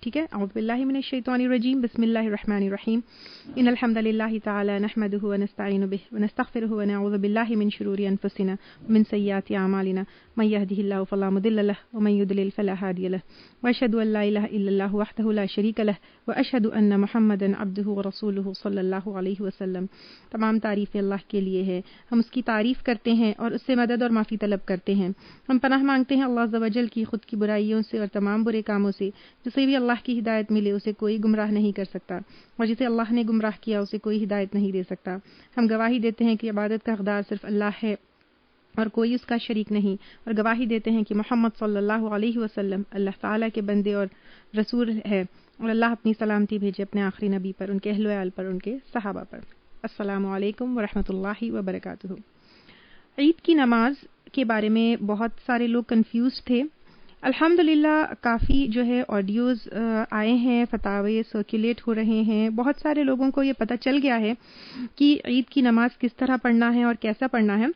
ٹھیک ہے. اعوذ باللہ من الشیطان الرجیم. بسم اللہ الرحمن الرحیم. ان الحمد للہ تعالی نحمدہ ونستعین بہ ونستغفرہ ونعوذ باللہ من شرور انفسنا ومن سیئات اعمالنا من یہدہ اللہ فلا مضل له ومن یضلل فلا ہادی له واشهد ان لا الہ الا اللہ وحدہ لا شریک له واشهد ان محمدا عبدہ ورسولہ صلی اللہ علیہ وسلم. تمام تعریف اللہ کے لیے ہے. ہم اس کی تعریف کرتے ہیں اور اس سے مدد اور معافی طلب کرتے ہیں. ہم پناہ مانگتے ہیں اللہ عز و جل کی خود کی برائیوں سے اور تمام برے کاموں سے. جسے بھی اللہ کی ہدایت ملے اسے کوئی گمراہ نہیں کر سکتا اور جسے اللہ نے گمراہ کیا اسے کوئی ہدایت نہیں دے سکتا. ہم گواہی دیتے ہیں کہ عبادت کا حقدار صرف اللہ ہے اور کوئی اس کا شریک نہیں, اور گواہی دیتے ہیں کہ محمد صلی اللہ علیہ وسلم اللہ تعالیٰ کے بندے اور رسول ہے, اور اللہ اپنی سلامتی بھیجے اپنے آخری نبی پر, ان کے اہل و عیال پر, ان کے صحابہ پر. السلام علیکم ورحمۃ اللہ وبرکاتہ. عید کی نماز کے بارے میں بہت سارے لوگ کنفیوز تھے. الحمدللہ کافی جو ہے آڈیوز آئے ہیں, فتاوے سرکولیٹ ہو رہے ہیں. بہت سارے لوگوں کو یہ پتہ چل گیا ہے کہ عید کی نماز کس طرح پڑھنا ہے اور کیسا پڑھنا ہے.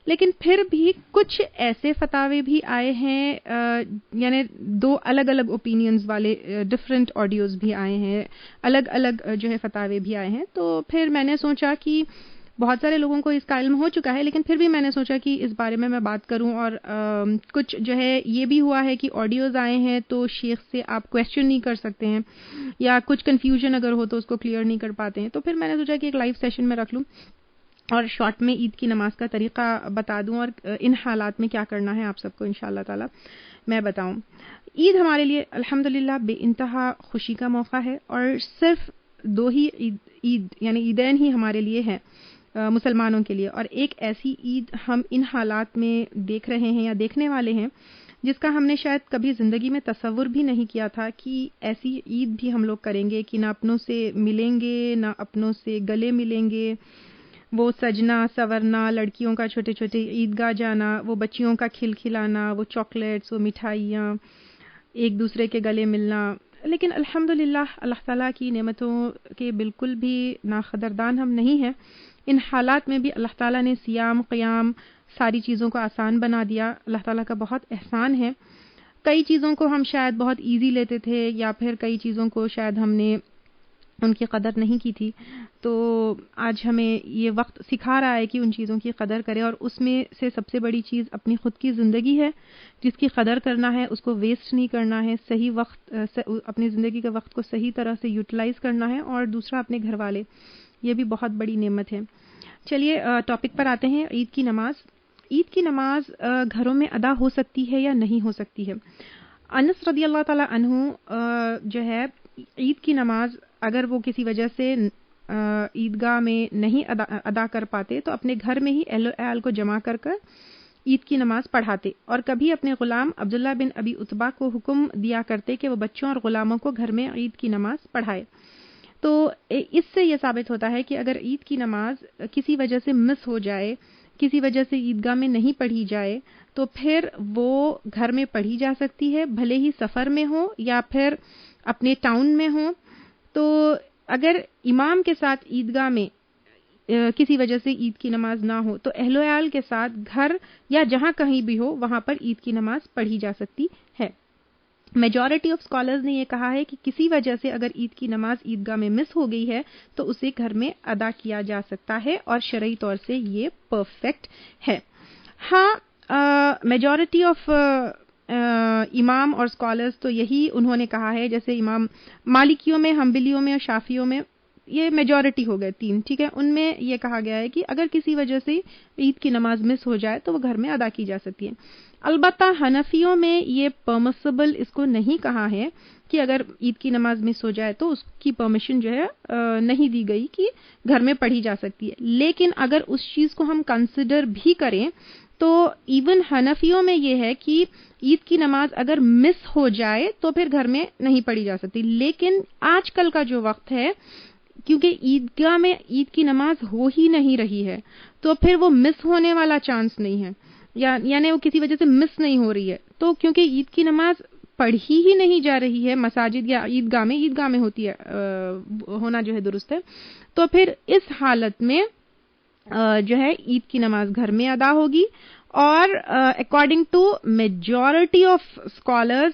لیکن پھر بھی کچھ ایسے فتاوے بھی آئے ہیں, یعنی دو الگ الگ اوپینینز والے ڈفرینٹ آڈیوز بھی آئے ہیں, الگ الگ جو ہے فتاوے بھی آئے ہیں. تو پھر میں نے سوچا کہ بہت سارے لوگوں کو اس کا علم ہو چکا ہے, لیکن پھر بھی میں نے سوچا کہ اس بارے میں بات کروں. اور کچھ جو ہے یہ بھی ہوا ہے کہ آڈیوز آئے ہیں تو شیخ سے آپ کویسچن نہیں کر سکتے ہیں, یا کچھ کنفیوژن اگر ہو تو اس کو کلیئر نہیں کر پاتے ہیں. تو پھر میں نے سوچا کہ ایک لائیو سیشن میں رکھ لوں اور شارٹ میں عید کی نماز کا طریقہ بتا دوں, اور ان حالات میں کیا کرنا ہے آپ سب کو انشاءاللہ تعالی میں بتاؤں. عید ہمارے لیے الحمدللہ بے انتہا خوشی کا موقع ہے, اور صرف دو ہی عید یعنی عیدین ہی ہمارے لیے ہیں مسلمانوں کے لیے. اور ایک ایسی عید ہم ان حالات میں دیکھ رہے ہیں یا دیکھنے والے ہیں جس کا ہم نے شاید کبھی زندگی میں تصور بھی نہیں کیا تھا کہ ایسی عید بھی ہم لوگ کریں گے کہ نہ اپنوں سے ملیں گے نہ اپنوں سے گلے ملیں گے. وہ سجنا سورنا, لڑکیوں کا چھوٹے چھوٹے عیدگاہ جانا, وہ بچیوں کا کھلکھلانا, وہ چاکلیٹس, وہ مٹھائیاں, ایک دوسرے کے گلے ملنا. لیکن الحمدللہ اللہ تعالیٰ کی نعمتوں کے بالکل بھی ناقدردان ہم نہیں ہیں. ان حالات میں بھی اللہ تعالیٰ نے صیام قیام ساری چیزوں کو آسان بنا دیا. اللہ تعالیٰ کا بہت احسان ہے. کئی چیزوں کو ہم شاید بہت ایزی لیتے تھے, یا پھر کئی چیزوں کو شاید ہم نے ان کی قدر نہیں کی تھی. تو آج ہمیں یہ وقت سکھا رہا ہے کہ ان چیزوں کی قدر کریں, اور اس میں سے سب سے بڑی چیز اپنی خود کی زندگی ہے جس کی قدر کرنا ہے, اس کو ویسٹ نہیں کرنا ہے, صحیح وقت اپنی زندگی کے وقت کو صحیح طرح سے یوٹیلائز کرنا ہے. اور دوسرا اپنے گھر والے, یہ بھی بہت بڑی نعمت ہے. چلیے ٹاپک پر آتے ہیں. عید کی نماز. عید کی نماز گھروں میں ادا ہو سکتی ہے یا نہیں ہو سکتی ہے؟ انس رضی اللہ تعالی عنہ جو ہے عید کی نماز اگر وہ کسی وجہ سے عیدگاہ میں نہیں ادا کر پاتے تو اپنے گھر میں ہی اہل و عیال کو جمع کر عید کی نماز پڑھاتے, اور کبھی اپنے غلام عبداللہ بن ابی عتبہ کو حکم دیا کرتے کہ وہ بچوں اور غلاموں کو گھر میں عید کی نماز پڑھائے. تو اس سے یہ ثابت ہوتا ہے کہ اگر عید کی نماز کسی وجہ سے مس ہو جائے, کسی وجہ سے عیدگاہ میں نہیں پڑھی جائے, تو پھر وہ گھر میں پڑھی جا سکتی ہے, بھلے ہی سفر میں ہو یا پھر اپنے ٹاؤن میں ہو. تو اگر امام کے ساتھ عیدگاہ میں کسی وجہ سے عید کی نماز نہ ہو تو اہل و عیال کے ساتھ گھر یا جہاں کہیں بھی ہو وہاں پر عید کی نماز پڑھی جا سکتی ہے. میجورٹی آف اسکالرز نے یہ کہا ہے کہ کسی وجہ سے اگر عید کی نماز عیدگاہ میں مس ہو گئی ہے تو اسے گھر میں ادا کیا جا سکتا ہے, اور شرعی طور سے یہ پرفیکٹ ہے. ہاں میجورٹی آف امام اور اسکالرز تو یہی انہوں نے کہا ہے, جیسے امام مالکیوں میں, حنبلیوں میں اور شافیوں میں یہ میجورٹی ہو گئے 3, ٹھیک ہے. ان میں یہ کہا گیا ہے کہ اگر کسی وجہ سے عید کی نماز مس ہو جائے تو وہ گھر میں ادا کی جا سکتی ہے. البتہ حنفیوں میں یہ پرمسبل اس کو نہیں کہا ہے کہ اگر عید کی نماز مس ہو جائے تو اس کی پرمیشن جو ہے نہیں دی گئی کہ گھر میں پڑھی جا سکتی ہے. لیکن اگر اس چیز کو ہم کنسیڈر بھی کریں تو ایون حنفیوں میں یہ ہے کہ عید کی نماز اگر مس ہو جائے تو پھر گھر میں نہیں پڑھی جا سکتی. لیکن آج کل کا جو وقت ہے, کیونکہ عیدگاہ میں عید کی نماز ہو ہی نہیں رہی ہے, تو پھر وہ مس ہونے والا چانس نہیں ہے, یعنی وہ کسی وجہ سے مس نہیں ہو رہی ہے. تو کیونکہ عید کی نماز پڑھی ہی نہیں جا رہی ہے مساجد یا عیدگاہ میں ہوتی ہے, ہونا جو ہے درست ہے, تو پھر اس حالت میں جو ہے عید کی نماز گھر میں ادا ہوگی. اور according to majority of scholars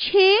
6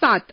7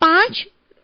5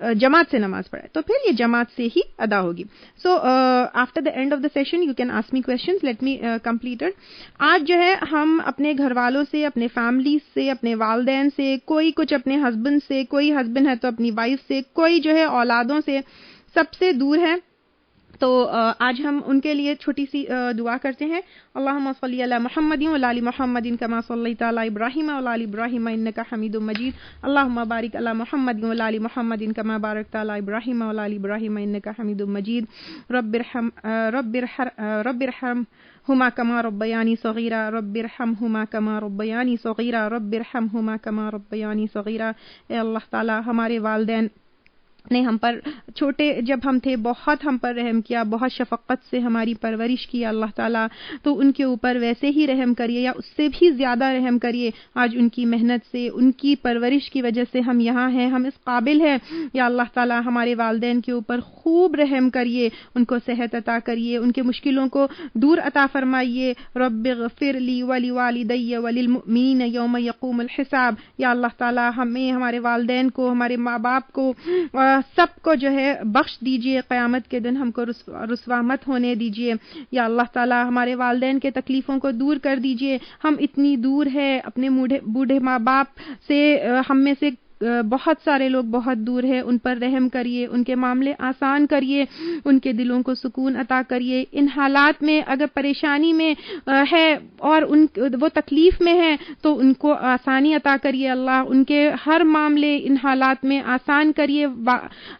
جماعت سے نماز پڑھائے تو پھر یہ جماعت سے ہی ادا ہوگی. So after the and of the session you can ask me questions. Let me completed. آج جو ہے ہم اپنے گھر والوں سے, اپنے فیملی سے, اپنے والدین سے, کوئی کچھ اپنے ہسبینڈ سے, کوئی ہسبینڈ ہے تو اپنی وائف سے, کوئی جو ہے اولادوں سے, سب سے دور ہے. تو آج ہم ان کے لیے چھوٹی سی دعا کرتے ہیں. اللہم صلی علی محمد وعلی آل محمد کما صلیت علی ابراہیم وعلی آل ابراہیم انک حمید مجید. اللہم بارک علی محمد وعلی آل محمد کما بارکت علی ابراہیم وعلی آل ابراہیم انک حمید مجید. رب ارحمہما کما ربیانی صغیرا. رب ارحمہما کما ربیانی صغیرا. رب ارحمہما کما ربیانی صغیرا. اے اللہ تعالی, ہمارے والدین نے ہم پر چھوٹے جب ہم تھے بہت ہم پر رحم کیا, بہت شفقت سے ہماری پرورش کی اللہ تعالیٰ, تو ان کے اوپر ویسے ہی رحم کریے یا اس سے بھی زیادہ رحم کریے. آج ان کی محنت سے, ان کی پرورش کی وجہ سے ہم یہاں ہیں, ہم اس قابل ہیں. یا اللہ تعالیٰ ہمارے والدین کے اوپر خوب رحم کریے, ان کو صحت عطا کریے, ان کے مشکلوں کو دور عطا فرمائیے. رب اغفر لی ولوالدی وللمؤمنین یوم یقوم الحساب. یا اللہ تعالیٰ ہمیں, ہمارے والدین کو, ہمارے ماں باپ کو, سب کو جو ہے بخش دیجئے, قیامت کے دن ہم کو رسوا مت ہونے دیجئے. یا اللہ تعالی ہمارے والدین کے تکلیفوں کو دور کر دیجئے. ہم اتنی دور ہے اپنے بوڑھے ماں باپ سے, ہم میں سے بہت سارے لوگ بہت دور ہیں. ان پر رحم کریے, ان کے معاملے آسان کریے, ان کے دلوں کو سکون عطا کریے. ان حالات میں اگر پریشانی میں ہے اور وہ تکلیف میں ہے تو ان کو آسانی عطا کریے. اللہ ان کے ہر معاملے ان حالات میں آسان کریے.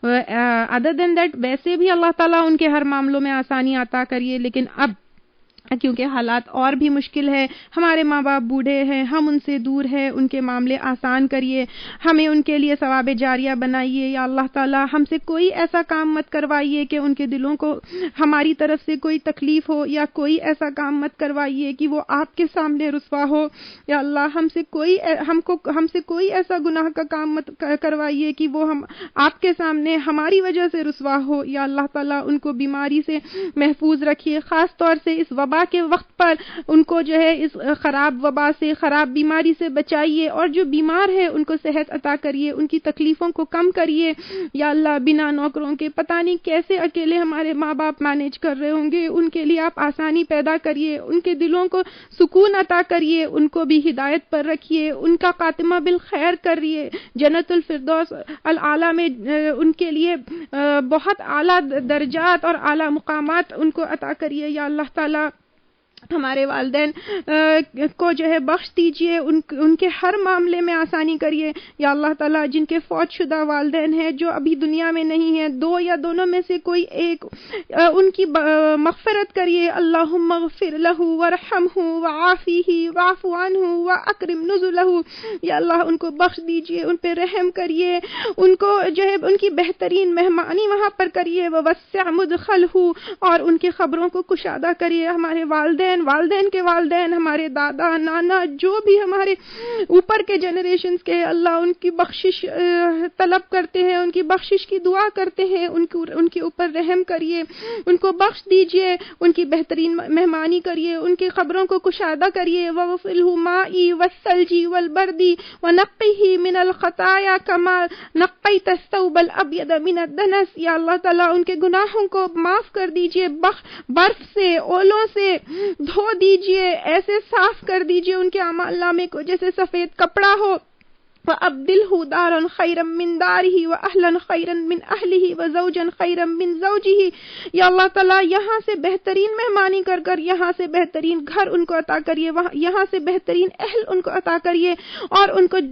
ادر دین دیٹ ویسے بھی اللہ تعالیٰ ان کے ہر معاملوں میں آسانی عطا کریے, لیکن اب کیونکہ حالات اور بھی مشکل ہے, ہمارے ماں باپ بوڑھے ہیں, ہم ان سے دور ہیں, ان کے معاملے آسان کریے, ہمیں ان کے لیے ثواب جاریہ بنائیے. یا اللہ تعالیٰ ہم سے کوئی ایسا کام مت کروائیے کہ ان کے دلوں کو ہماری طرف سے کوئی تکلیف ہو, یا کوئی ایسا کام مت کروائیے کہ وہ آپ کے سامنے رسوا ہو. یا اللہ ہم سے کوئی ایسا گناہ کا کام مت کروائیے کہ وہ ہم آپ کے سامنے ہماری وجہ سے رسوا ہو. یا اللہ تعالیٰ ان کو بیماری سے محفوظ رکھیے, خاص طور سے اس وبا کے وقت پر ان کو جو ہے اس خراب وبا سے, خراب بیماری سے بچائیے, اور جو بیمار ہے ان کو صحت عطا کریے, ان کی تکلیفوں کو کم کریے. یا اللہ بنا نوکروں کے پتہ نہیں کیسے اکیلے ہمارے ماں باپ مینیج کر رہے ہوں گے, ان کے لیے آپ آسانی پیدا کریے, ان کے دلوں کو سکون عطا کریے, ان کو بھی ہدایت پر رکھیے, ان کا خاتمہ بالخیر کریے, جنت الفردوس الاعلیٰ میں ان کے لیے بہت اعلیٰ درجات اور اعلیٰ مقامات ان کو عطا کریے. یا اللہ تعالیٰ ہمارے والدین کو جو ہے بخش دیجئے, ان کے ہر معاملے میں آسانی کریے. یا اللہ تعالیٰ جن کے فوت شدہ والدین ہیں جو ابھی دنیا میں نہیں ہیں, دو یا دونوں میں سے کوئی ایک, ان کی مغفرت کریے. اللہم اغفر لہ ورحمہ وعافیہ واعف عنہ واکرم نزلہ. یا اللہ ان کو بخش دیجئے, ان پہ رحم کریے, ان کو جو ہے ان کی بہترین مہمانی وہاں پر کریے. ووسع مدخلہ, اور ان کی خبروں کو کشادہ کریے. ہمارے والدین کے والدین, ہمارے دادا نانا, جو بھی ہمارے اوپر کے جنریشنز کے, اللہ ان کی بخشش طلب کرتے ہیں, ان کی بخشش کی دعا کرتے ہیں. ان کے اوپر رحم کریے, ان کو بخش دیجئے, ان کی بہترین مہمانی کریے, ان کی خبروں کو کشادہ کریے. وَوَفِلْهُ مَاءِ وَالثَّلْجِ وَالْبَرْدِ وَنَقِّهِ مِنَ الْخَطَايَا كَمَا نَقَّيْتَ الثَّوْبَ الْأَبْيَضَ مِنَ الدَّنَسِ. یا اللہ تعالیٰ ان کے گناہوں کو معاف کر دیجئے, برف سے, اولوں سے دھو دیجئے, ایسے صاف کر دیجئے ان کے اعمال نامے کو جیسے سفید کپڑا ہو. وَأَبْدِلْهُ دَارًا خَيْرًا مِّن دَارِهِ وَأَهْلًا خَيْرًا مِّنْ أَهْلِهِ وَزَوْجًا خَيْرًا مِّن زَوْجِهِ. یا اللہ تعالیٰ یہاں سے بہترین مہمانی کر یہاں سے بہترین گھر ان کو عطا کریے, یہاں سے بہترین اہل ان کو عطا کریے, اور ان کو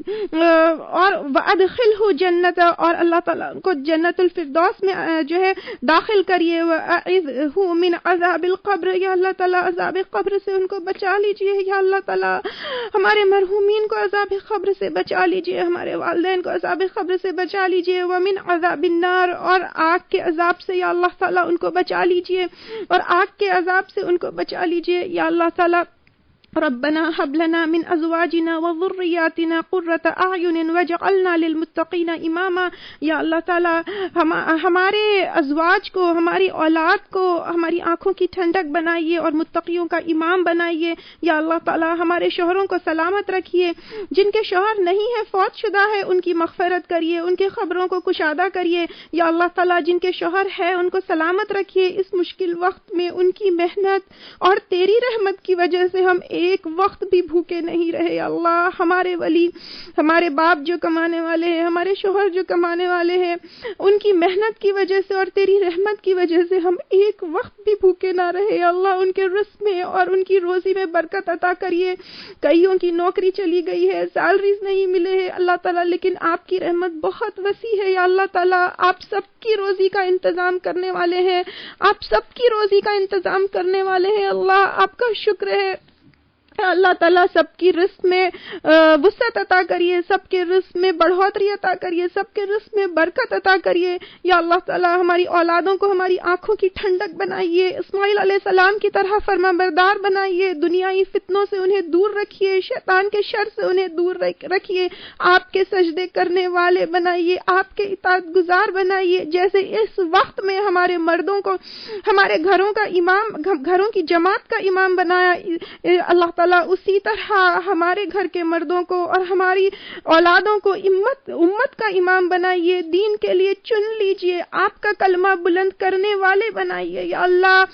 اور وَأَدْخِلْهُ جنت, اور اللہ تعالیٰ ان کو جنت الفردوس میں جو ہے داخل کریے. وَأَعِذْهُ مِنْ عَذَابِ الْقَبْرِ. یا اللہ تعالیٰ عذاب قبر سے ان کو بچا لیجئے. یا اللہ تعالیٰ ہمارے مرحومین کو عذاب قبر سے بچا لیجئے, ہمارے والدین کو عذاب قبر سے بچا لیجئے. ومن عذاب النار, اور آگ کے عذاب سے یا اللہ تعالیٰ ان کو بچا لیجئے, اور آگ کے عذاب سے ان کو بچا لیجئے. یا اللہ تعالیٰ ربنا هب لنا من ازواجنا وذرياتنا قرۃ اعین واجعلنا للمتقین اماما. یا اللہ تعالیٰ ہمارے ازواج کو، ہماری اولاد کو ہماری آنکھوں کی ٹھنڈک بنائیے اور متقیوں کا امام بنائیے. یا اللہ تعالیٰ ہمارے شوہروں کو سلامت رکھیے، جن کے شوہر نہیں ہے، فوت شدہ ہے، ان کی مغفرت کریے، ان کے قبروں کو کشادہ کریے. یا اللہ تعالیٰ جن کے شوہر ہے ان کو سلامت رکھیے اس مشکل وقت میں. ان کی محنت اور تیری رحمت کی وجہ سے ہم ایک وقت بھی بھوکے نہیں رہے. اللہ ہمارے ولی، ہمارے باپ جو کمانے والے ہیں، ہمارے شوہر جو کمانے والے ہیں، ان کی محنت کی وجہ سے اور تیری رحمت کی وجہ سے ہم ایک وقت بھی بھوکے نہ رہے. اللہ ان کے رزق میں اور ان کی روزی میں برکت عطا کریے. کئیوں کی نوکری چلی گئی ہے، سیلریز نہیں ملے ہیں اللہ تعالیٰ، لیکن آپ کی رحمت بہت وسیع ہے. یا اللہ تعالیٰ آپ سب کی روزی کا انتظام کرنے والے ہیں، آپ سب کی روزی کا انتظام کرنے والے ہیں. اللہ آپ کا شکر ہے. اللہ تعالیٰ سب کی رزق میں وسعت عطا کریے، سب کے رزق میں بڑھوتری عطا کریے، سب کے رزق میں برکت عطا کریے. یا اللہ تعالیٰ ہماری اولادوں کو ہماری آنکھوں کی ٹھنڈک بنائیے، اسماعیل علیہ السلام کی طرح فرمانبردار بنائیے. دنیائی فتنوں سے انہیں دور رکھیے، شیطان کے شر سے انہیں دور رکھیے. آپ کے سجدے کرنے والے بنائیے، آپ کے اطاعت گزار بنائیے. جیسے اس وقت میں ہمارے مردوں کو ہمارے گھروں کا امام، گھروں کی جماعت کا امام بنایا، اللہ تعالیٰ اسی طرح ہمارے گھر کے مردوں کو اور ہماری اولادوں کو امت کا امام بنائیے. دین کے لیے چن لیجئے، آپ کا کلمہ بلند کرنے والے بنائیے یا اللہ،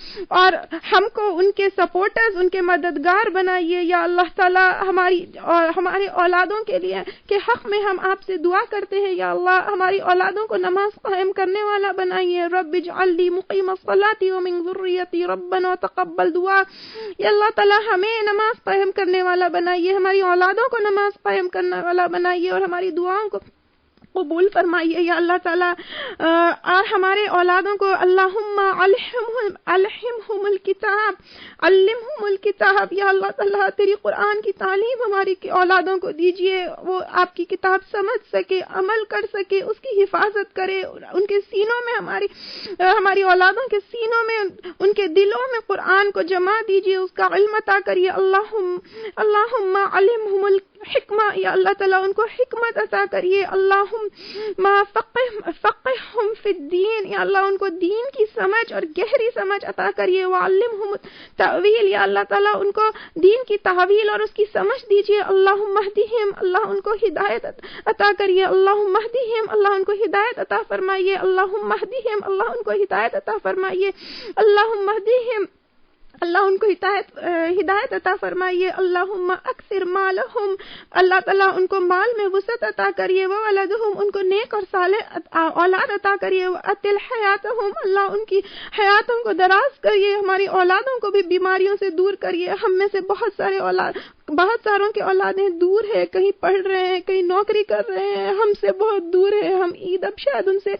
اور ہم کو ان کے سپورٹرز، ان کے مددگار بنائیے. یا اللہ تعالیٰ ہمارے اولادوں کے لیے کے حق میں ہم آپ سے دعا کرتے ہیں. یا اللہ ہماری اولادوں کو نماز قائم کرنے والا بنائیے. رب اجعل لی مقیم الصلاۃ ومن ذریتی ربنا تقبل دعا. یا اللہ تعالیٰ ہمیں نماز قائم کرنے والا بنائیے، ہماری اولادوں کو نماز قائم کرنے والا بنائیے اور ہماری دعاؤں کو قبول فرمائیے. یا اللہ تعالیٰ اور ہمارے اولادوں کو اللہم الہمہم الکتاب، علمہم الکتاب. یا اللہ تعالیٰ تیری قرآن کی تعلیم ہماری اولادوں کو دیجیے، وہ آپ کی کتاب سمجھ سکے، عمل کر سکے، اس کی حفاظت کرے. ان کے سینوں میں ہماری اولادوں کے سینوں میں، ان کے دلوں میں قرآن کو جما دیجیے، اس کا علم عطا کریے. اللہم علمہم الحکمہ. یا اللہ تعالیٰ ان کو حکمت عطا کریے. اللہم فقہہم فی الدین. یا اللہ ان کو دین کی سمجھ اور گہری سمجھ عطا کریے. وعلمہم التأویل. یا اللہ تعالیٰ ان کو دین کی تحویل اور اس کی سمجھ دیجیے. اللہم اہدہم. اللہ ان کو ہدایت عطا کریے. اللہم اہدہم. اللہ ان کو ہدایت عطا فرمائیے. اللہم اہدہم. اللہ ان کو ہدایت عطا فرمائیے. اللہم اہدہم. اللہ ان کو ہدایت عطا فرمائیے. اللہم اکثر مالہم. اللہ تعالیٰ ان کو مال میں وسعت عطا کریے. وولدہم. ان کو نیک اور صالح اولاد عطا کریے. وعطل حیاتہم. اللہ ان کی حیاتوں کو دراز کریے. ہماری اولادوں کو بھی بیماریوں سے دور کریے. ہم میں سے بہت ساروں کی اولادیں دور ہے، کہیں پڑھ رہے ہیں، کہیں نوکری کر رہے ہیں، ہم سے بہت دور ہے. ہم عید اب شاید ان سے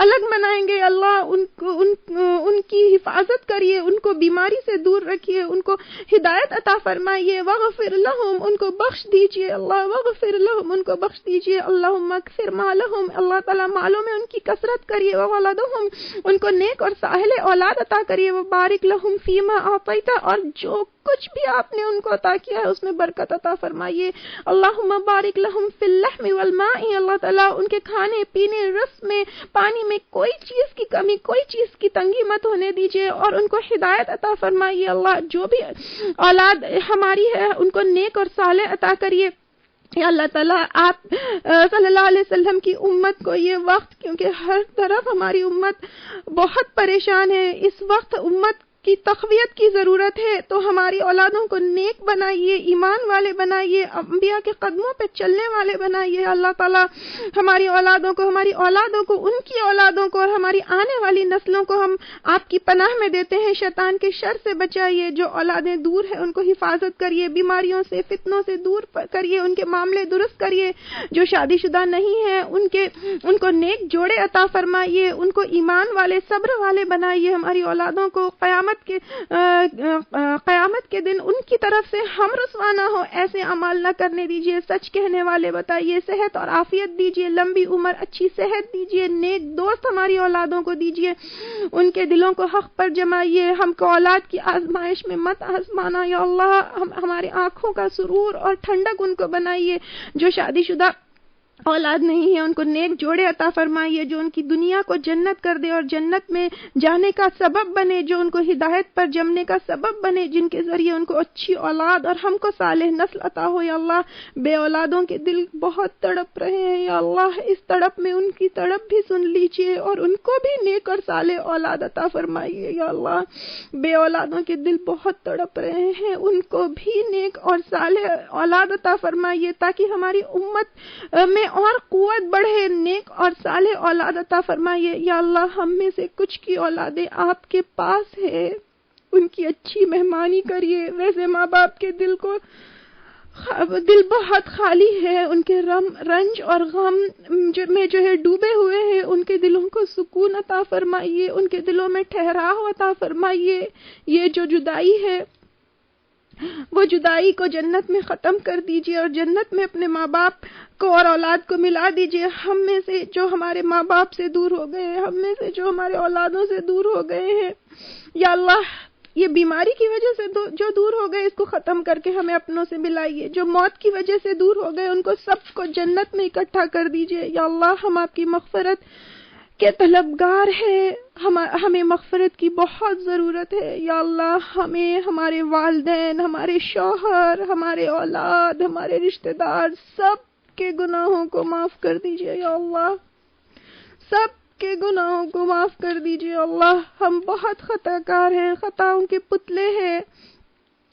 الگ منائیں گے. اللہ ان کی حفاظت کریے، ان کو بیماری سے دور رکھیے، ان کو ہدایت عطا فرمائیے. وغفر لہم. ان کو بخش دیجیے. اللہ وغفر لہم. ان کو بخش دیجیے. اللہم اکثر مالہم. اللہ تعالیٰ مالوں میں ان کی کثرت کریے. وولدہم. ان کو نیک اور صالح اولاد عطا کریے. وبارک لہم فیما اعطیت. اور جو کچھ بھی آپ نے ان کو عطا کیا ہے اس میں برکت عطا فرمائیے. اللہم بارک لہم فی اللحم والماء. اللہ تعالیٰ ان کے کھانے پینے، رزق میں، پانی میں کوئی چیز کی کمی، کوئی چیز کی تنگی مت ہونے دیجیے اور ان کو ہدایت عطا فرمائیے. اللہ جو بھی اولاد ہماری ہے ان کو نیک اور صالح عطا کریے. یا اللہ تعالیٰ آپ صلی اللہ علیہ وسلم کی امت کو یہ وقت، کیونکہ ہر طرف ہماری امت بہت پریشان ہے، اس وقت امت کی تقویت کی ضرورت ہے، تو ہماری اولادوں کو نیک بنائیے، ایمان والے بنائیے، انبیاء کے قدموں پہ چلنے والے بنائیے. اللہ تعالیٰ ہماری اولادوں کو، ہماری اولادوں کو، ان کی اولادوں کو اور ہماری آنے والی نسلوں کو ہم آپ کی پناہ میں دیتے ہیں. شیطان کے شر سے بچائیے. جو اولادیں دور ہیں ان کو حفاظت کریے، بیماریوں سے، فتنوں سے دور کریے، ان کے معاملے درست کریے. جو شادی شدہ نہیں ہیں ان کو نیک جوڑے عطا فرمائیے، ان کو ایمان والے، صبر والے بنائیے. ہماری اولادوں کو قیامت قیامت کے دن ان کی طرف سے ہم رسوا نہ ہو ایسے اعمال نہ کرنے دیجیے. سچ کہنے والے بتائیے, صحت اور عافیت دیجیے, لمبی عمر, اچھی صحت دیجیے, نیک دوست ہماری اولادوں کو دیجیے, ان کے دلوں کو حق پر جمائیے. ہم کو اولاد کی آزمائش میں مت آزمانا یا اللہ. ہمارے آنکھوں کا سرور اور ٹھنڈک ان کو بنائیے. جو شادی شدہ اولاد نہیں ہے ان کو نیک جوڑے عطا فرمائیے جو ان کی دنیا کو جنت کر دے اور جنت میں جانے کا سبب بنے, جو ان کو ہدایت پر جمنے کا سبب بنے, جن کے ذریعے ان کو اچھی اولاد اور ہم کو صالح نسل عطا ہو یا اللہ. بے اولادوں کے دل بہت تڑپ رہے ہیں یا اللہ, اس تڑپ میں ان کی تڑپ بھی سن لیجیے اور ان کو بھی نیک اور صالح اولاد عطا فرمائیے یا اللہ. بے اولادوں کے دل بہت تڑپ رہے ہیں, ان کو بھی نیک اور صالح اولاد عطا فرمائیے تاکہ ہماری امت میں اور قوت بڑھے. نیک اور صالح اولاد عطا فرمائیے یا اللہ. ہم میں سے کچھ کی اولادیں آپ کے پاس ہے, ان کی اچھی مہمانی کریے. ویسے ماں باپ کے دل بہت خالی ہے, ان کے رنج اور غم میں جو ہے ڈوبے ہوئے ہیں, ان کے دلوں کو سکون عطا فرمائیے, ان کے دلوں میں ٹھہراؤ عطا فرمائیے. یہ جو جدائی ہے وہ جدائی کو جنت میں ختم کر دیجیے اور جنت میں اپنے ماں باپ کو اور اولاد کو ملا دیجیے. ہم میں سے جو ہمارے ماں باپ سے دور ہو گئے ہیں, ہم میں سے جو ہمارے اولادوں سے دور ہو گئے ہیں یا اللہ, یہ بیماری کی وجہ سے جو دور ہو گئے اس کو ختم کر کے ہمیں اپنوں سے ملائیے. جو موت کی وجہ سے دور ہو گئے ان کو سب کو جنت میں اکٹھا کر دیجیے یا اللہ. ہم آپ کی مغفرت کے طلبگار ہیں, ہمیں مغفرت کی بہت ضرورت ہے یا اللہ. ہمیں, ہمارے والدین, ہمارے شوہر, ہمارے اولاد, ہمارے رشتہ دار سب کے گناہوں کو معاف کر دیجیے یا اللہ. سب کے گناہوں کو معاف کر دیجیے اللہ. ہم بہت خطا کار ہیں, خطاؤں کے پتلے ہیں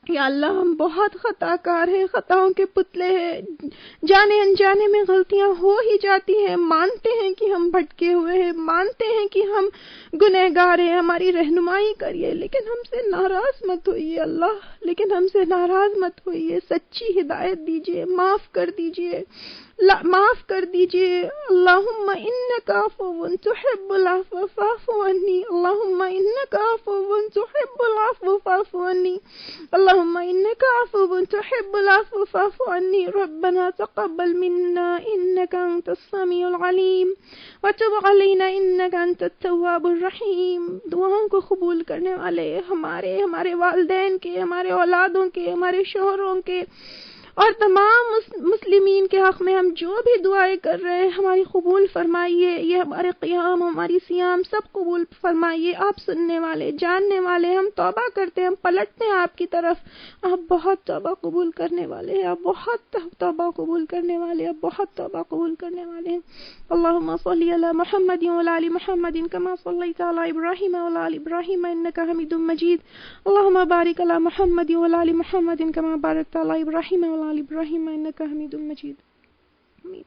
یا اللہ. ہم بہت خطا کار ہیں, خطاؤں کے پتلے ہیں. جانے انجانے میں غلطیاں ہو ہی جاتی ہیں. مانتے ہیں کہ ہم بھٹکے ہوئے ہیں, مانتے ہیں کہ ہم گنہگار ہیں. ہماری رہنمائی کریے, لیکن ہم سے ناراض مت ہوئیے اللہ. لیکن ہم سے ناراض مت ہوئیے. سچی ہدایت دیجیے, معاف کر دیجیے, معاف کر دیجیے. اللہم انک عفو تحب العفو فاعف عنی. اللہم انک عفو تحب العفو فاعف عنی. اللہم انک عفو تحب العفو فاعف عنی. ربنا تقبل منا انک انت السمیع العلیم وتب علینا انک انت التواب الرحیم. دعاؤں کو قبول کرنے والے ہمارے والدین کے, ہمارے اولادوں کے, ہمارے شوہروں کے اور تمام مسلمین کے حق میں ہم جو بھی دعائیں کر رہے ہیں ہماری قبول فرمائیے. یہ ہمارے قیام, ہماری صیام سب قبول فرمائیے. آپ سننے والے, جاننے والے. ہم توبہ کرتے ہیں, ہم پلٹتے ہیں آپ کی طرف. آپ بہت توبہ قبول کرنے والے ہیں, آپ بہت توبہ قبول کرنے والے ہیں, آپ بہت توبہ قبول کرنے والے ہیں. اللہم صلی علی محمد وعلی آل محمد کما صلیت علی ابراہیم وعلی آل ابراہیم انک حمید مجید. اللہم بارک علی محمد وعلی آل محمد کما بارکت علی ابراہیم وعلی آل ابراہیم انک حمید مجید. آمین.